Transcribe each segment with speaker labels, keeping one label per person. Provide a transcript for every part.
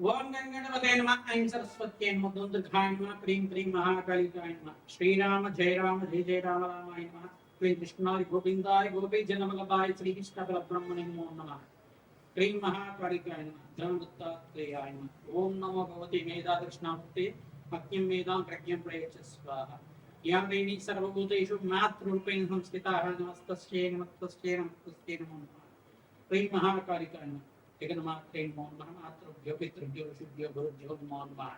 Speaker 1: ఓం గంగణపతే నమః ఐం సరస్వత్యై నమః దుర్గాయ నమః ప్రీం ప్రీం మహాకాళికాయ నమః శ్రీరామ జయ రామ జయ జయ రామ రామాయ నమః శ్రీ కృష్ణాయ గోవిందాయ గోపీజనవల్లభాయ శ్రీకృష్ణ పరబ్రహ్మణే నమో నమః ప్రీం మహాకాళికాయ నమః ధనదత్తాత్రేయాయ నమః ఓం నమో భగవతి మేధాదృష్ణామూర్తే మహ్యం వేదాం ప్రజ్ఞం ప్రయచ్చ స్వాహ యాం దేవి సర్వభూతేషు మాతృరూపేణ సంస్థితాః నమస్తస్యై నమస్తస్యై నమస్తస్యై నమో నమః ప్రీం మహాకాళికాయ నమః జగన్మాత్రే నమో నమః మాతృభ్యో పితృభ్యో ఋషిభ్యో గురుభ్యో నమో నమః.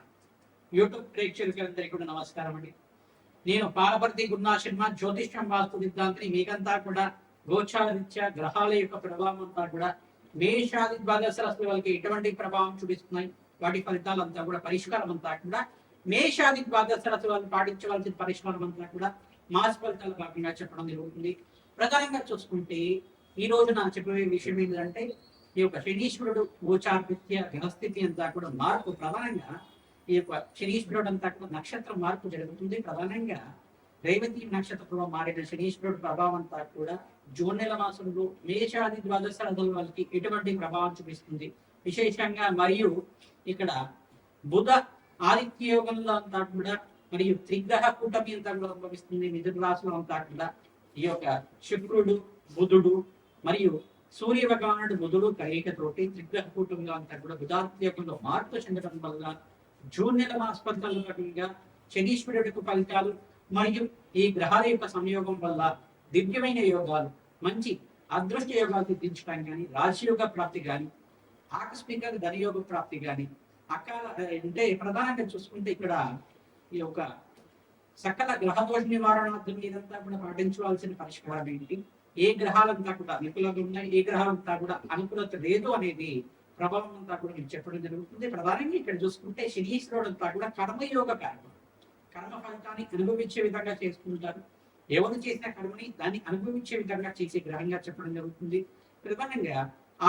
Speaker 1: యూట్యూబ్ ప్రేక్షకులందరికీ కూడా నమస్కారం అండి. నేను పాలపర్తి గురునాథ్ శర్మ జ్యోతిష్యం వాస్తు సిద్ధాంతిని. మీకంతా కూడా గోచారీత్యా గ్రహాల యొక్క ప్రభావం అంతా కూడా మేషాది ద్వాదశ రాశుల వాళ్ళకి ఎటువంటి ప్రభావం చూపిస్తున్నాయి, వాటి ఫలితాలంతా కూడా పరిష్కారం అంతా కూడా మేషాది ద్వాదశ రాశుల వాళ్ళు పాటించవలసిన పరిష్కారం అంతా కూడా మాస ఫలితాలు భాగంగా చెప్పడం జరుగుతుంది. ప్రధానంగా చూసుకుంటే ఈ రోజు నా చెప్పే విషయం ఏంటంటే ఈ యొక్క శనీశ్వరుడు గోచారరీత్యా గ్రహస్థితి అంతా కూడా మార్పు ప్రధానంగా ఈ యొక్క శనీశ్వరుడు అంతా కూడా నక్షత్రం మార్పు జరుగుతుంది. ప్రధానంగా రేవతి నక్షత్రంలో మారిన శనీశ్వరుడు ప్రభావం అంతా కూడా జూన్ నెల మాసంలో మేషాది ద్వాదశ రాశుల వాళ్ళకి ఎటువంటి ప్రభావం చూపిస్తుంది విశేషంగా. మరియు ఇక్కడ బుధ ఆదిత్య యోగంలో అంతా కూడా మరియు త్రిగ్రహ కూటమి అంతా కూడా సంభవిస్తుంది. మిథున రాశిలో అంతా కూడా ఈ యొక్క శుక్రుడు బుధుడు మరియు సూర్య భగవానుడు బుధుడు కలయికతోటి త్రిగ్రహ కూటమిగా అంతా కూడా బుధాత్మకంలో మార్పు చెందడం వల్ల జూన్ నెల మాస ఫలితాల భాగంగా శనీశ్వరుడికి ఫలితాలు మరియు ఈ గ్రహాల యొక్క సంయోగం వల్ల దివ్యమైన యోగాలు, మంచి అదృష్ట యోగాలు సిద్ధించడానికి కానీ, రాజయోగ ప్రాప్తి కానీ, ఆకస్మిక ధనయోగ ప్రాప్తి కానీ, అకాల అంటే ప్రధానంగా చూసుకుంటే ఇక్కడ ఈ యొక్క సకల గ్రహదోష నివారణార్థం ఇదంతా కూడా పాటించవలసిన పరిష్కారం ఏంటి, ఏ గ్రహాలంతా కూడా అనుకూలంగా ఉన్నాయి, ఏ గ్రహాలంతా కూడా అనుకూలత లేదు అనేది ప్రభావం అంతా కూడా మీకు చెప్పడం జరుగుతుంది. ప్రధానంగా ఇక్కడ చూసుకుంటే శనీశ్వరుడు అంతా కూడా కర్మయోగ కారణం, కర్మ ఫలితాన్ని అనుభవించే విధంగా చేసుకుంటారు. ఎవరు చేసిన కర్మని దాన్ని అనుభవించే విధంగా చేసే గ్రహంగా చెప్పడం జరుగుతుంది. ప్రధానంగా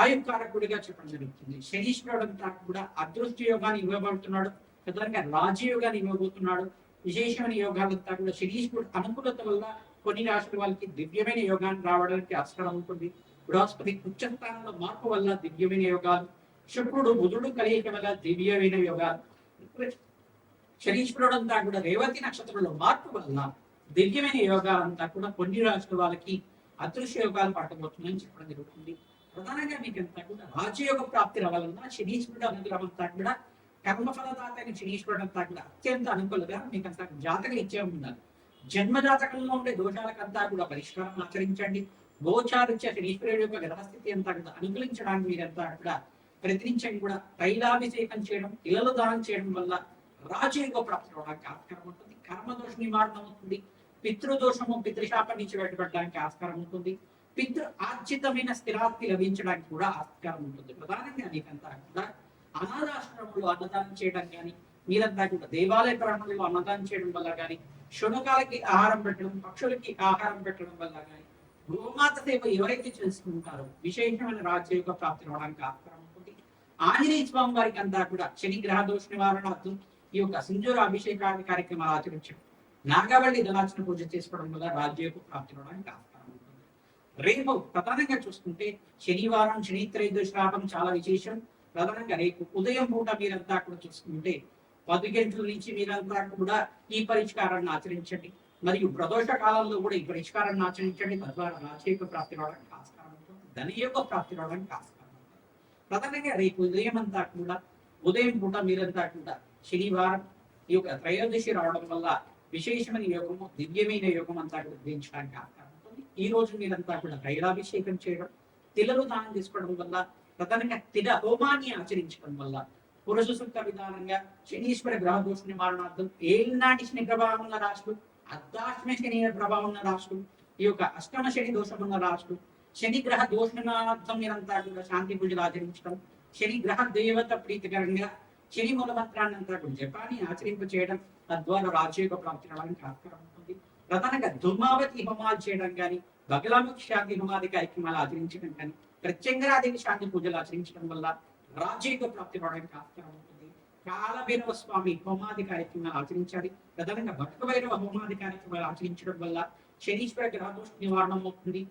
Speaker 1: ఆయుకారకుడిగా చెప్పడం జరుగుతుంది. శనీశ్వరుడు అంతా కూడా అదృష్ట యోగాన్ని ఇవ్వబడుతున్నాడు, ప్రధానంగా రాజయోగాన్ని ఇవ్వబోతున్నాడు. విశేషమైన యోగాలంతా కూడా శనీశ్వరుడు అనుకూలత వల్ల కొన్ని రాశుల వాళ్ళకి దివ్యమైన యోగాన్ని రావడానికి ఆస్కారం ఉంటుంది. బృహస్పతి ఉచ్చస్థానంలో మార్పు వల్ల దివ్యమైన యోగాలు, శుక్రుడు బుధుడు కలయిక వల్ల దివ్యమైన యోగాలు, శనీశ్వరుడు అంతా కూడా రేవతి నక్షత్రంలో మార్పు వల్ల దివ్యమైన యోగాలంతా కూడా కొన్ని రాశుల వాళ్ళకి అదృశ్య యోగాలు పట్టబోతుందని చెప్పడం జరుగుతుంది. ప్రధానంగా మీకు అంతా కూడా రాజయోగ ప్రాప్తి రావాలన్నా శనీశ్వరుడు అనుగ్రహం అంతా కూడా కర్మఫలదాత అయిన శనీశ్వరుడు అంతా కూడా అత్యంత అనుకూలంగా మీకు అంతా జాతక ఇచ్చే ఉండాలి. జన్మజాతకంలో ఉండే దోషాలకంతా కూడా పరిష్కారం ఆచరించండి. గోచారిత్య శనీశ్వరుడు యొక్క గ్రహస్థితి అంతా కూడా అనుకూలించడానికి మీరంతా కూడా ప్రయత్నించండి. కూడా తైలాభిషేకం చేయడం, ఇళ్లలో దానం చేయడం వల్ల రాజయోగ ప్రాప్తి అవడానికి ఆస్కారం ఉంటుంది. కర్మదోష నివారణ అవుతుంది. పితృదోషము పితృశాపం నుంచి బయటపడడానికి ఆస్కారం ఉంటుంది. పితృ ఆర్జితమైన స్థిరాస్తి లభించడానికి కూడా ఆస్కారం ఉంటుంది. ప్రధానంగా మీకంతా కూడా అనాథాశ్రమంలో అన్నదానం చేయడం కానీ, మీరంతా కూడా దేవాలయ ప్రాంతంలో అన్నదానం చేయడం వల్ల కానీ, శునకాలకి ఆహారం పెట్టడం, పక్షులకి ఆహారం పెట్టడం వల్ల కానీ, గోమాత సేవ ఎవరైతే చేసుకుంటారో విశేషమైన రాజయోగ ప్రాప్తి రావడానికి ఆస్కారం ఉంటుంది. ఆంజనేయ స్వామి వారికి అంతా కూడా శని గ్రహ దోష నివారణార్థం ఈ యొక్క సింధూర అభిషేకాది కార్యక్రమాలు ఆచరించడం, నాగవల్లి దళార్చన పూజ చేసుకోవడం వల్ల రాజయోగ ప్రాప్తి రావడానికి ఆస్కారం ఉంటుంది. రేపు ప్రధానంగా చూసుకుంటే శనివారం శని త్రయోదశి రావడం చాలా విశేషం. ప్రధానంగా రేపు ఉదయం పూట మీరంతా కూడా చూసుకుంటే 10 గంటల నుంచి మీరంతా కూడా ఈ పరిష్కారాన్ని ఆచరించండి. మరియు ప్రదోష కాలంలో కూడా ఈ పరిష్కారాన్ని ఆచరించండి. తద్వారా రాజయోగ ప్రాప్తి రావడానికి ఆస్కారం ఉంటుంది, ధనయోగ ప్రాప్తి రావడానికి ఆస్కారం ఉంటుంది. ప్రధానంగా రేపు ఉదయం అంతా కూడా ఉదయం పూట మీరంతా కూడా శనివారం ఈ యొక్క త్రయోదశి రావడం వల్ల విశేషమైన యోగము, దివ్యమైన యోగం అంతా కూడా గ్రహించడానికి ఆస్కారం ఉంటుంది. ఈ రోజు మీరంతా కూడా తైలాభిషేకం చేయడం, తిలలు దానం చేసుకోవడం వల్ల, ప్రధానంగా తిల హోమాన్ని ఆచరించడం వల్ల పురుష సూక్త విధానంగా శనీశ్వర గ్రహ దోష నివారణార్థం ఏనాటి శని ప్రభావం ఉన్న రాశులు, అర్ధాష్టమ శని ప్రభావం ఉన్న రాశులు, ఈ యొక్క అష్టమ శని దోషం ఉన్న రాశులు, శని గ్రహ దోష నివారణార్థం మీరంతా కూడా శాంతి పూజలు ఆచరించడం, శని గ్రహ దేవత ప్రీతికరంగా శని మూల మంత్రాన్ని అంతా కూడా జపాన్ని ఆచరింప చేయడం, తద్వారా రాజయోగ ప్రాప్తి రావడానికి ఆస్కారం ఉంటుంది. ప్రధానంగా దుర్మావతి హోమాలు చేయడం కానీ, బగలాముఖి శాంతి హోమాది కార్యక్రమాలు ఆచరించడం కానీ, ప్రత్యంగరాదేవి శాంతి పూజలు ఆచరించడం వల్ల రాజయోగ ప్రాప్తి రావడానికి ఆస్కారం ఉంటుంది. కాలభైరవ స్వామి హోమాది కార్యక్రమాలు ఆచరించాలి. ప్రధానంగా భక్త భైరవ హోమాది కార్యక్రమాలు ఆచరించడం వల్ల శనీశ్వర గ్రహదోష నివారణ అవుతుంది.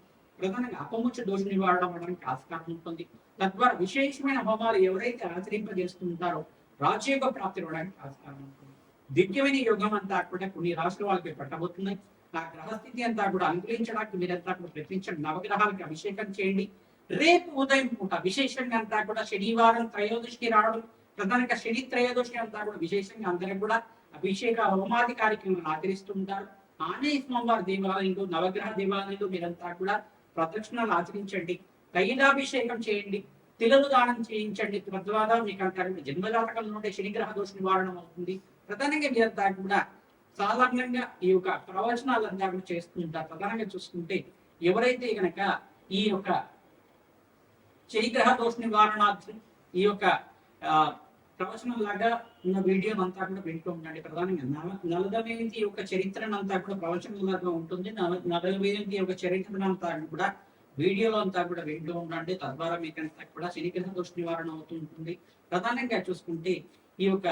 Speaker 1: ప్రధానంగా అపముచ్చ దోష నివారణ అవడానికి ఆస్కారం ఉంటుంది. తద్వారా విశేషమైన హోమాలు ఎవరైతే ఆచరింపజేస్తుంటారో రాజయోగ ప్రాప్తి ఇవ్వడానికి ఆస్కారం ఉంటుంది. దివ్యమైన యోగం అంతా కూడా కొన్ని రాష్ట్రాల వాళ్ళకి పట్టబోతున్నాయి. ఆ గ్రహస్థితి అంతా కూడా అనుగ్రహించడానికి మీరంతా కూడా ప్రయత్నించండి. నవగ్రహాలకి అభిషేకం చేయండి. రేపు ఉదయం పూట విశేషంగా అంతా కూడా శనివారం త్రయోదశికి రావడం, ప్రధానంగా శని త్రయోదశి అంతా కూడా విశేషంగా అందరూ కూడా అభిషేక హోమాది కార్యక్రమాలు ఆచరిస్తుంటారు. ఆంజనేయ స్వామివారి దేవాలయంలో, నవగ్రహ దేవాలయంలో మీరంతా కూడా ప్రదక్షిణాలు ఆచరించండి. తైలాభిషేకం చేయండి. తిలలు దానం చేయించండి. తద్వారా మీకు అంతా జన్మజాతకంలో ఉండే శనిగ్రహ దోష నివారణ అవుతుంది. ప్రధానంగా మీరంతా కూడా సాధారణంగా ఈ యొక్క ప్రవచనాలంతా కూడా చేస్తుంటారు. ప్రధానంగా చూసుకుంటే ఎవరైతే గనక ఈ యొక్క శనిగ్రహ దోష నివారణార్థం ఈ యొక్క ప్రవచనం లాగా ఉన్న వీడియో అంతా కూడా వింటూ ఉండండి. ప్రధానంగా నలదమయంతి యొక్క చరిత్రను అంతా కూడా ప్రవచనం లాగా ఉంటుంది. నలదమయంతి యొక్క చరిత్రను అంతా కూడా వీడియోలో అంతా కూడా వింటూ ఉండండి. తద్వారా మీకు అంతా కూడా శనిగ్రహ దోష నివారణ అవుతుంటుంది. ప్రధానంగా చూసుకుంటే ఈ యొక్క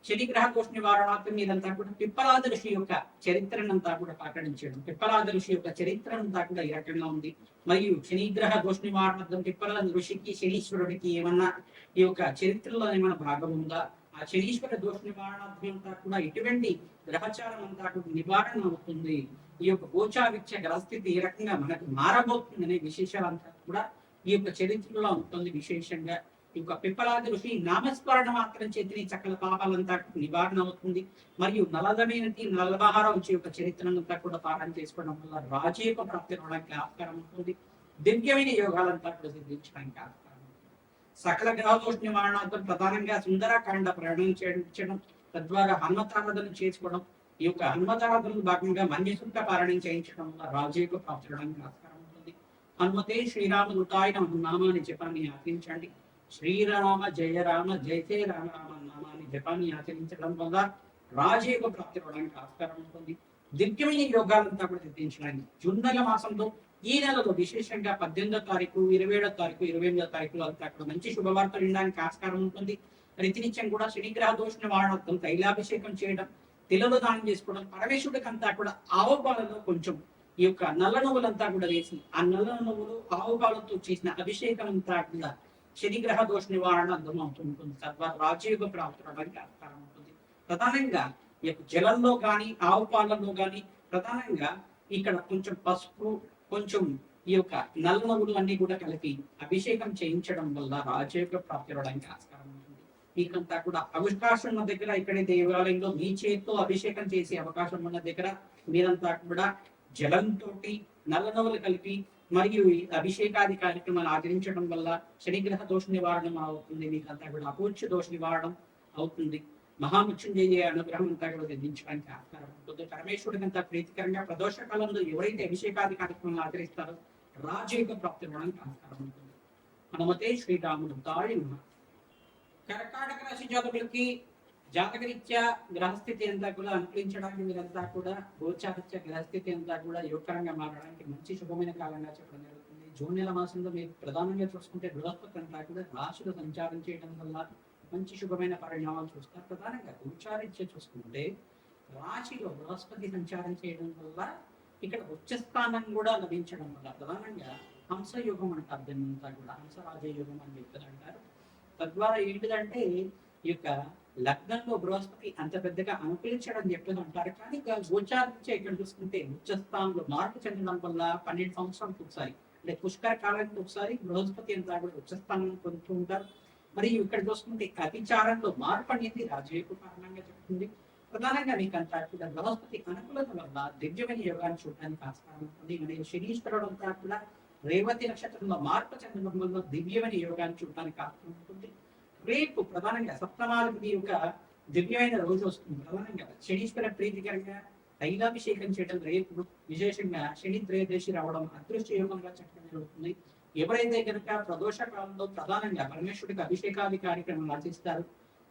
Speaker 1: శనిగ్రహ దోష నివారణార్థం మీరంతా కూడా పిప్పలాద ఋషి యొక్క చరిత్రనంతా కూడా ప్రకటించడం. పిప్పలాద ఋషి యొక్క చరిత్రనంతా కూడా ఈ రకంగా ఉంది. మరియు శనిగ్రహ దోష నివారణార్థం పిప్పలాద ఋషికి శనీశ్వరుడికి ఏమన్నా ఈ యొక్క చరిత్రలో ఏమైనా భాగం ఉందా? ఆ శనీశ్వర దోష నివారణార్థం అంతా కూడా ఎటువంటి గ్రహచారం అంతా కూడా నివారణ అవుతుంది. ఈ యొక్క గోచారిత్య గ్రహస్థితి ఏ రకంగా మనకు మారబోతుంది అనే విశేషాలంతా కూడా ఈ యొక్క చరిత్రలో ఉంటుంది. విశేషంగా ఈ యొక్క పిప్పలాద ఋషి నామస్మరణ మాత్రం చేతిని సకల పాపాలంతా నివారణ అవుతుంది. మరియు నలదమైనది నలభార వచ్చి యొక్క చరిత్రనంతా కూడా పాఠం చేసుకోవడం వల్ల రాజయోగ ప్రాప్తి అవడానికి ఆస్కారం ఉంటుంది. దివ్యమైన యోగాలంతా కూడా సిద్ధించడానికి ఆస్కారం ఉంటుంది. సకల గ్రహదోష నివారణార్థం ప్రధానంగా సుందరకాండ ప్రయాణం చేయించడం, తద్వారా హనుమతారాధన చేసుకోవడం, ఈ యొక్క హనుమతారాధనలో భాగంగా మన్యసూక్త పారాయణం చేయించడం వల్ల రాజయోగ ప్రాప్తి అవడానికి ఆస్కారం ఉంటుంది. హనుమతే శ్రీరామదూతాయ నామాన్ని జపాన్ని ఆచరించండి. శ్రీరామ జయ రామ జయ జయ రామ రామ నామాన్ని జపాన్ని ఆచరించడం వల్ల రాజయోగ ప్రాప్తి అవడానికి ఆస్కారం ఉంటుంది. దివ్యమైన యోగాలంతా కూడా సిద్ధించడానికి జూన్ నెల మాసంలో ఈ నెలలో విశేషంగా 18వ తారీఖు, 27వ తారీఖు, 28వ తారీఖులో అంతా అక్కడ మంచి శుభవార్తలు వినడానికి ఆస్కారం ఉంటుంది. ప్రతినిత్యం కూడా శనిగ్రహ దోష నివారణార్థం తైలాభిషేకం చేయడం, తిలలు దానం చేసుకోవడం, పరమేశ్వరుడికి అంతా కూడా ఆవు పాలలో కొంచెం ఈ యొక్క నల్ల నువ్వులంతా కూడా వేసి ఆ నల్ల నువ్వులు ఆవు పాలతో చేసిన అభిషేకం అంతా కూడా శనిగ్రహ దోష నివారణ అర్థం అవుతుంటుంది. తద్వారా రాజయోగ ప్రాప్తి అవడానికి ఆస్కారం ఉంటుంది. ప్రధానంగా ఈ యొక్క జలంలో కానీ ఆవు పాలలో కానీ ప్రధానంగా ఇక్కడ కొంచెం పసుపు, కొంచెం ఈ యొక్క నల్ల నువ్వులు అన్ని కూడా కలిపి అభిషేకం చేయించడం వల్ల రాజయోగ ప్రాప్తి అవడానికి ఆస్కారం ఉంటుంది. మీకంతా కూడా అవకాశం ఉన్న దగ్గర ఇక్కడే దేవాలయంలో మీ చేతితో అభిషేకం చేసే అవకాశం ఉన్న దగ్గర మీరంతా కూడా జలంతో నల్ల నువ్వులు కలిపి మరియు ఈ అభిషేకాది కార్యక్రమాలు ఆచరించడం వల్ల శనిగ్రహ దోష నివారణ అవుతుంది. మీకంతా కూడా అపూర్చ దోష నివారణ అవుతుంది. మహామృత్యుంజయ అనుగ్రహం అంతా కూడా సిద్ధించడానికి ఆస్కారం ఉంటుంది. పరమేశ్వరుడికి అంతా ప్రీతికరంగా ప్రదోష కాలంలో ఎవరైతే అభిషేకాది కార్యక్రమాలు ఆచరిస్తారో రాజయోగ ప్రాప్తి ఇవ్వడానికి ఆస్కారం ఉంటుంది. హనుమతే శ్రీరామదూతాయ నమః. కర్కాటక రాశి జాతకులకి జాతకరీత్యా గ్రహస్థితి అంతా కూడా అనుకరించడానికి మీరంతా కూడా గోచారిత్య గ్రహస్థితి అంతా కూడా యోగకరంగా మారడానికి మంచి శుభమైన కాలంగా చెప్పడం జరుగుతుంది. జూన్ నెల మాసంలో మీరు ప్రధానంగా చూసుకుంటే బృహస్పతి అంతా కూడా రాశిలో సంచారం చేయడం వల్ల మంచి శుభమైన పరిణామాలు చూస్తారు. ప్రధానంగా గోచారిత్య చూసుకుంటే రాశిలో బృహస్పతి సంచారం చేయడం వల్ల ఇక్కడ ఉచ్చస్థానం కూడా లభించడం వల్ల ప్రధానంగా హంసయోగం అంటారు. దీన్నంతా కూడా హంసరాజయోగం అని చెప్తారు అంటారు. తద్వారా ఏంటిదంటే ఈ యొక్క లగ్నంలో బృహస్పతి అంత పెద్దగా అనుకూలించడం చెప్పేది అంటారు. కానీ గోచారించే ఇక్కడ చూసుకుంటే ఉచ్చస్థానంలో మార్పు చెందడం వల్ల 12 సంవత్సరాలకు ఒకసారి అంటే పుష్కర కాలానికి ఒకసారి బృహస్పతి అంతా కూడా ఉచ్చస్థానం పొందుతూ ఉంటారు. మరియు ఇక్కడ చూసుకుంటే అతిచారంలో మార్పు అనేది రాజయోగ కారణంగా చెప్తుంది. ప్రధానంగా మీకు అంతా కూడా బృహస్పతి అనుకూలత వల్ల దివ్యమైన యోగాన్ని చూడడానికి ఆస్కారం ఉంటుంది. మరియు శనీశ్వరుడు అంతా కూడా రేవతి నక్షత్రంలో మార్పు చెందడం వల్ల దివ్యమైన యోగాన్ని చూడడానికి ఆస్కారం ఉంటుంది. రేపు ప్రధానంగా సప్తమాధిపతి యొక్క దివ్యమైన రోజు వస్తుంది. ప్రధానంగా శనీశ్వర ప్రీతికరంగా తైలాభిషేకం చేయడం రేపు విశేషంగా శని త్రయోదశి రావడం అదృష్ట యోగంగా చెప్పడం జరుగుతుంది. ఎవరైతే కనుక ప్రదోష కాలంలో ప్రధానంగా పరమేశ్వరుడికి అభిషేకాది కార్యక్రమాలు ఆచరిస్తారు,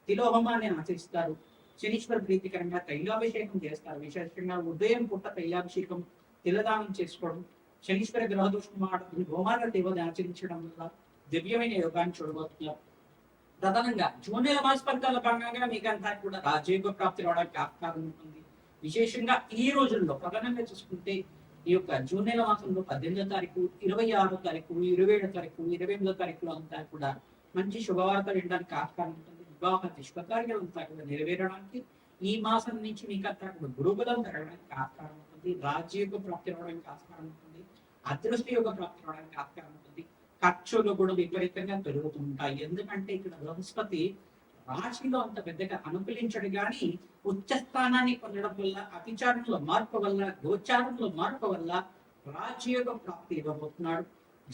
Speaker 1: తిలోహమాన్ని ఆచరిస్తారు, శనీశ్వర ప్రీతికరంగా తైలాభిషేకం చేస్తారు. విశేషంగా ఉదయం పూట తైలాభిషేకం, తిలదానం చేసుకోవడం, శనీశ్వర గ్రహదోషం ఆడుతుంది, హోమాల దేవతని ఆచరించడం వల్ల దివ్యమైన యోగాన్ని చూడబోతున్నారు. ప్రధానంగా జూన్ నెల మాస ఫలితాల భాగంగా మీకంతా కూడా రాజయోగ ప్రాప్తి రావడానికి ఆస్కారం ఉంటుంది. విశేషంగా ఈ రోజుల్లో ప్రధానంగా చూసుకుంటే ఈ యొక్క జూన్ నెల మాసంలో 18వ తారీఖు, 26వ తారీఖు, 27వ తారీఖు, 28వ తారీఖులో అంతా కూడా మంచి శుభవార్త వినడానికి ఆస్కారం ఉంటుంది. వివాహ శుభకార్యాలు అంతా కూడా నెరవేరడానికి ఈ మాసం నుంచి మీకంతా కూడా గురుబలం పెరగడానికి ఆస్కారం ఉంటుంది. రాజ్యయోగ ప్రాప్తి రావడానికి ఆస్కారం ఉంటుంది. అదృష్ట యోగ ప్రాప్తి రావడానికి ఆస్కారం ఉంటుంది. ఖర్చులు కూడా విపరీతంగా పెరుగుతుంటాయి. ఎందుకంటే ఇక్కడ బృహస్పతి రాశిలో అంత పెద్దగా అనుకూలించడు కానీ ఉచ్చ స్థానాన్ని పొందడం వల్ల, అతిచారంలో మార్పు వల్ల, గోచారంలో మార్పు వల్ల రాజయోగ ప్రాప్తి ఇవ్వబోతున్నాడు.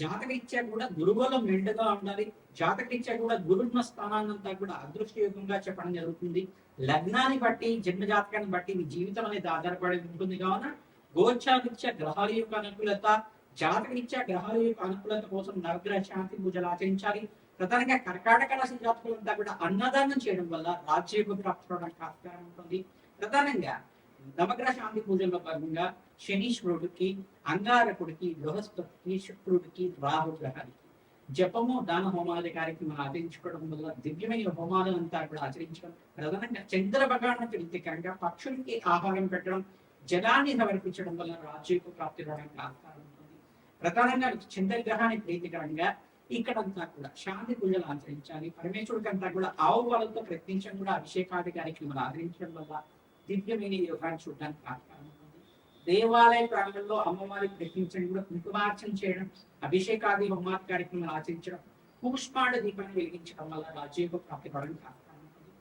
Speaker 1: జాతకరీత్యా కూడా గురుబలం మెండుగా ఉండాలి. జాతకరీత్యా కూడా గురున్న స్థానాన్నంతా కూడా అదృష్ట యోగంగా చెప్పడం జరుగుతుంది. లగ్నాన్ని బట్టి, జన్మ జాతకాన్ని బట్టి మీ జీవితం అనేది ఆధారపడి ఉంటుంది. కావున గోచారీత్యా గ్రహాల యొక్క అనుకూలత, జాతకరీత్యా గ్రహాల యొక్క అనుకూలత కోసం నవగ్రహ శాంతి పూజలు ఆచరించాలి. ప్రధానంగా కర్కాటక రాశి జాతకులంతా కూడా అన్నదానం చేయడం వల్ల రాజ్యయోగ ప్రాప్తి అవడానికి ఆస్కారం ఉంటుంది. ప్రధానంగా నవగ్రహ శాంతి పూజల్లో భాగంగా శనీశ్వరుడికి, అంగారకుడికి, బృహస్పతికి, శుక్రుడికి, రాహు గ్రహానికి జపము, దాన హోమాల కార్యక్రమం ఆచరించుకోవడం వల్ల దివ్యమైన హోమాలు అంతా కూడా ఆచరించడం, ప్రధానంగా చంద్ర భగవాను ప్రీతికరంగా పక్షులకి ఆహారం పెట్టడం, జలాన్ని సమర్పించడం వల్ల రాజ్యయోగ ప్రాప్తి రావడానికి ఆస్కారం ఉంటుంది. ప్రధానంగా చంద్రగ్రహాన్ని ప్రీతికరంగా ఇక్కడంతా కూడా శాంతి పూజలు ఆచరించాలి. పరమేశ్వరుడికి అంతా కూడా ఆవు పాలతో ప్రయత్నించడం కూడా అభిషేకాది కార్యక్రమాలు ఆచరించడం వల్ల దివ్యమైన యోగాన్ని చూడడానికి ఆస్కారం ఉంటుంది. దేవాలయ ప్రాంగణంలో అమ్మవారికి ప్రయత్నించడం కూడా కుంకుమార్చన చేయడం, అభిషేకాది హోమాది కార్యక్రమాలు ఆచరించడం, కూష్మాండ దీపాన్ని వెలిగించడం వల్ల రాజ్యయోగ ప్రాప్తి పడడానికి ఆస్కారం ఉంటుంది.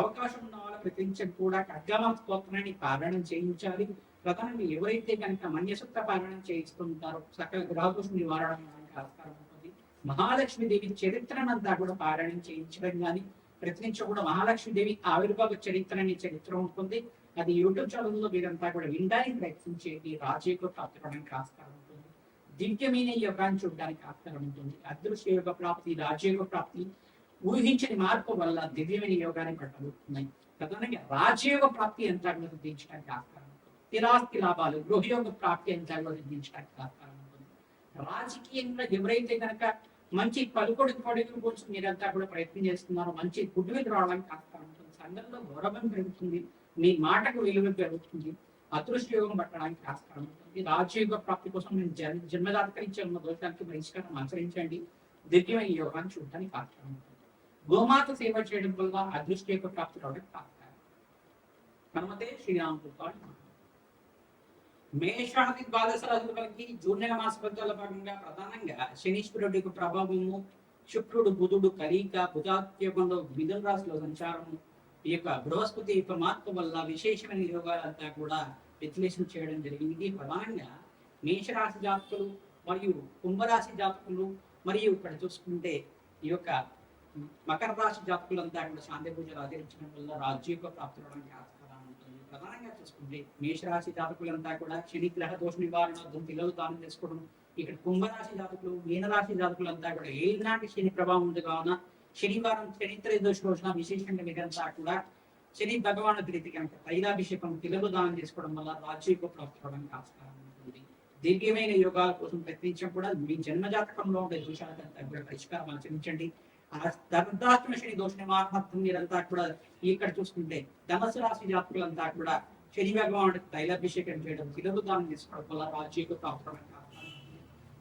Speaker 1: అవకాశం ఉన్న వాళ్ళ ప్రయత్నించడం కూడా ఖడ్గమ స్తోత్రాన్ని పారాయణం చేయించాలి. ప్రధానంగా ఎవరైతే కనుక మన్యసూక్త పారాయణం చేయిస్తుంటారో సకల గ్రహదోష నివారణ ఆస్కారం ఉంటుంది. మహాలక్ష్మీదేవి చరిత్రనంతా కూడా పారాయణం చేయించడం కానీ ప్రయత్నించడం కూడా మహాలక్ష్మీదేవి ఆవిర్భావ చరిత్ర అనే చరిత్ర ఉంటుంది. అది యూట్యూబ్ ఛానల్లో మీరంతా కూడా వినడానికి ప్రయత్నించేది. రాజయోగ ప్రాప్తి పడడానికి ఆస్కారం ఉంటుంది. దివ్యమైన యోగాన్ని చూడడానికి ఆస్కారం ఉంటుంది. అదృశ్య యోగ ప్రాప్తి, రాజయోగ ప్రాప్తి, ఊహించని మార్పు వల్ల దివ్యమైన యోగాన్ని పట్టబోతున్నాయి. ప్రధానంగా రాజయోగ ప్రాప్తి అంతా కూడా సిద్ధించడానికి ఆస్కారం ఉంటుంది. స్థిరాస్తి లాభాలు, గృహయోగ ప్రాప్తి అంతా కూడా సిద్ధించడానికి ఆస్కారం ఉంటుంది. రాజకీయంగా ఎవరైతే కనుక మంచి పలుకొడు కోసం మీరంతా కూడా ప్రయత్నం చేస్తున్నారు, మంచి గుడ్విల్ రావడానికి ఆస్కారం ఉంటుంది. సంఘంలో గౌరవం పెరుగుతుంది, మీ మాటకు విలువ పెరుగుతుంది, అదృష్ట యోగం పట్టడానికి ఆస్కారం ఉంటుంది. రాజయోగ ప్రాప్తి కోసం నేను జన్మజాతకరించే ఉన్న దోషానికి పరిష్కారం ఆచరించండి. దివ్యమైన యోగాన్ని చూడడానికి ఆస్కారం ఉంటుంది. గోమాత సేవ చేయడం వల్ల అదృష్ట యోగ ప్రాప్తి రావడానికి ఆస్కారం. హనుమతే శ్రీరామకృపాయ. మేషాది ద్వాదశ రాశులకి జూన్ నెల మాస ఫలితాల భాగంగా ప్రధానంగా శనీశ్వరుడి యొక్క ప్రభావము, శుక్రుడు, బుధుడు కలీక, బుధాత్యోగంలో మిథున రాశిలో సంచారము, ఈ యొక్క బృహస్పతి యొక్క మార్పు వల్ల విశేషమైన యోగాలంతా కూడా విశ్లేషణ చేయడం జరిగింది. ప్రధానంగా మేషరాశి జాతకులు మరియు కుంభరాశి జాతకులు మరియు ఇక్కడ చూసుకుంటే ఈ యొక్క మకర రాశి జాతకులంతా కూడా శాంతి పూజలు ఆచరించడం వల్ల రాజ్యోగ ప్రాప్తి అవడానికి ఆస్కారం ఉంటుంది. ప్రధానంగా చూసుకుంటే మేషరాశి జాతకులంతా కూడా శని గ్రహ దోష నివారణ పిల్లలు దానం చేసుకోవడం. ఇక్కడ కుంభరాశి జాతకులు, మీనరాశి జాతకులంతా కూడా ఏనాటి శని ప్రభావం ఉంది కావున శనివారం శని త్రయోదశి రోజున విశేషంగా మీరంతా కూడా శని భగవాను ప్రీతి కనుక తైలాభిషేకం, పిల్లలు దానం చేసుకోవడం వల్ల రాజ్యోగ ప్రాప్తి అవడానికి ఆస్కారం ఉంటుంది. దివ్యమైన యోగాల కోసం ప్రయత్నించడం కూడా మీ జన్మజాతకంలో ఉండే దోషాలకంతా కూడా పరిష్కారం ఆచరించండి. ధర్మాత్మ శని దోష నివారణార్థం మీరంతా కూడా ఇక్కడ చూసుకుంటే ధనస్సు రాశి జాతకులంతా కూడా శని భగవానుడికి తైలాభిషేకం చేయడం, పిల్లలు దానం చేసుకోవడం వల్ల రాజ్యోగ ప్రాప్తి.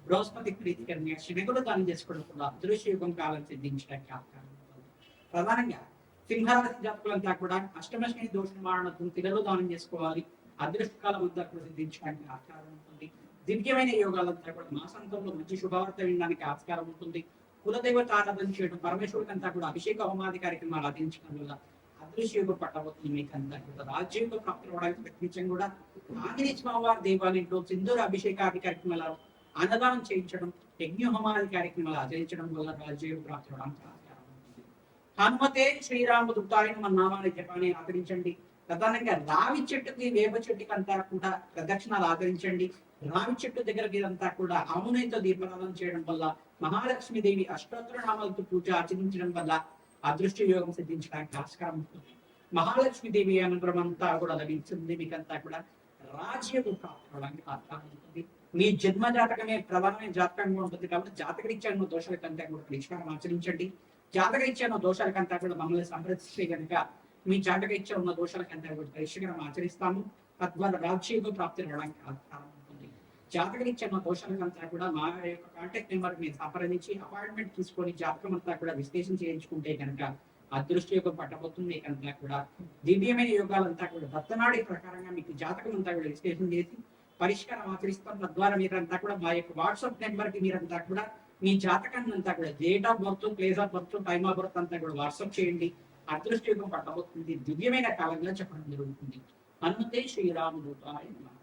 Speaker 1: బృహస్పతి ప్రీతికరంగా శనిగుడు దానం చేసుకోవడం వల్ల అదృశ్య యుగం కాలం సిద్ధించడానికి ఆస్కారం ఉంటుంది. ప్రధానంగా సింహరాశి జాతకులంతా కూడా అష్టమ శని దోష నివారణకు పిల్లలు దానం చేసుకోవాలి. అదృష్ట కాలం అంతా కూడా సిద్ధించడానికి ఆస్కారం ఉంటుంది. దివ్యమైన యోగాలంతా కూడా మాసాంతంలో మంచి శుభవార్త వినడానికి ఆస్కారం ఉంటుంది. కులదేవత ఆరాధన చేయడం, పరమేశ్వరుడికి అంతా కూడా అభిషేక హోమాది కార్యక్రమాలు ఆచరించడం వల్ల అదృశ్య యోగం పట్టబోతుంది. మీకు అంతా కూడా రాజ్యోగ ప్రాప్తి అవడానికి ప్రయత్నించడం కూడా ఆంజనేయ స్వామివారి దేవాలయంలో సింధూర అభిషేకాది కార్యక్రమాలు, అన్నదానం చేయించడం, యజ్ఞ హోమాది కార్యక్రమాలు ఆచరించడం వల్ల రాజ్యోగ ప్రాప్తి అవడానికి ఆస్కారం ఉంటుంది. హనుమతే శ్రీరామదూతాయ మన నామాన్ని జపాన్ని ఆచరించండి. ప్రధానంగా రావి చెట్టుకి, వేప చెట్టుకి అంతా కూడా ప్రదక్షిణాలు ఆచరించండి. రావి చెట్టు దగ్గరకి అంతా కూడా ఆవునేతో దీపారాధన చేయడం వల్ల, మహాలక్ష్మీదేవి అష్టోత్తర నామాలతో పూజ ఆచరించడం వల్ల అదృష్ట యోగం సిద్ధించడానికి ఆస్కారం ఉంటుంది. మహాలక్ష్మీదేవి అనుగ్రహం అంతా కూడా లభించింది. మీకంతా కూడా రాజ్యోగ ప్రాప్తి అవడానికి ఆస్కారం ఉంటుంది. మీ జన్మ జాతకమే ప్రధానమైన జాతకంగా ఉంటుంది కాబట్టి జాతకరీత్యా ఉన్న దోషాలకంతా కూడా పరిష్కారం ఆచరించండి. జాతకరీత్యా ఉన్న దోషాలకంతా కూడా మమ్మల్ని సంప్రదిస్తే కనుక మీ జాతకరీత్యా ఉన్న దోషాలకంతా కూడా పరిష్కారం ఆచరిస్తాము. తద్వారా రాజ్యోగ ప్రాప్తి రావడానికి ఆస్కారం ఉంటుంది. జాతకరీత్యా ఉన్న దోషాలకంతా కూడా మా యొక్క కాంటాక్ట్ నెంబర్ మీరు సంప్రదించి అపాయింట్మెంట్ తీసుకొని జాతకం అంతా కూడా విశ్లేషణ చేయించుకుంటే కనుక అదృష్ట యోగం పట్టబోతుంది. మీకంతా కూడా దివ్యమైన యోగాలంతా కూడా దత్తనాడి ప్రకారంగా మీకు జాతకం అంతా కూడా విశ్లేషణ చేసి పరిష్కారం ఆచరిస్తాం. తద్వారా మీరంతా కూడా మా యొక్క వాట్సాప్ నెంబర్ కి మీరంతా కూడా మీ జాతకాన్ని అంతా కూడా date of birth, place of birth, time of birth అంతా కూడా వాట్సాప్ చేయండి. అదృష్ట యోగం పట్టబోతుంది. దివ్యమైన కాలంగా చెప్పడం జరుగుతుంది. హనుమతే శ్రీరామదూతాయ నమః.